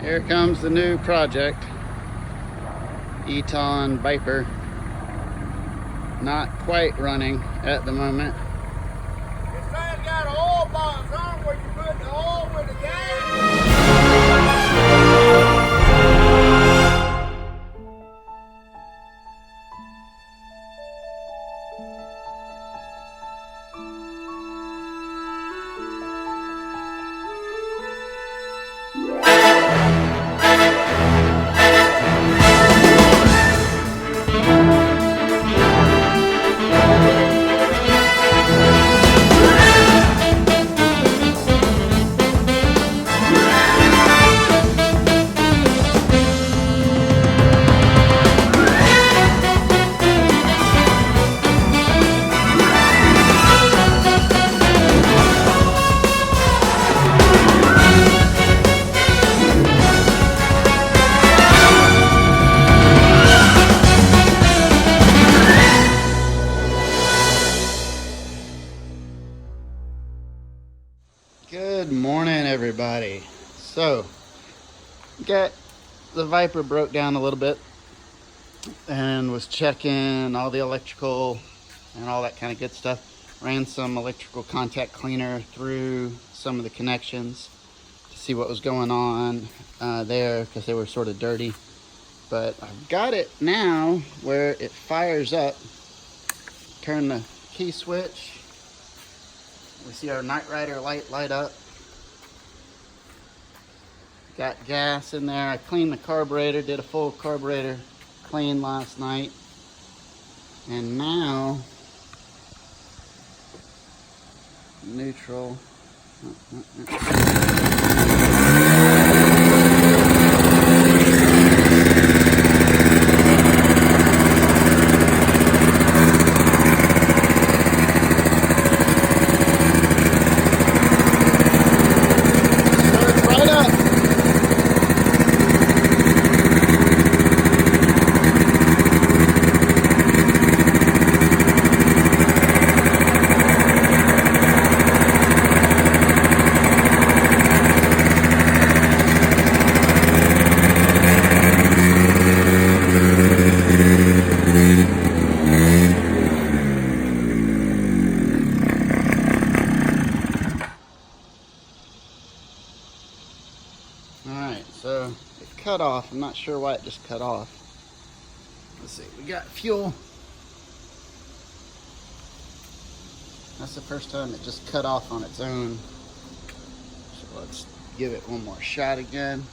Here comes the new project, Eton Viper. Not quite running at the moment. This thing's got an oil box on where you put the oil with the gas. Good morning, everybody. So, got the Viper broke down a little bit and was checking all the electrical and all that kind of good stuff. Ran some electrical contact cleaner through some of the connections to see what was going on there, because they were sort of dirty. But I've got it now where it fires up. Turn the key switch. We see our Night Rider light up. Got gas in there. I cleaned the carburetor, did a full carburetor clean last night. And now, neutral. Alright, so it cut off. I'm not sure why it just cut off. Let's see, we got fuel. That's the first time it just cut off on its own. So let's give it one more shot again.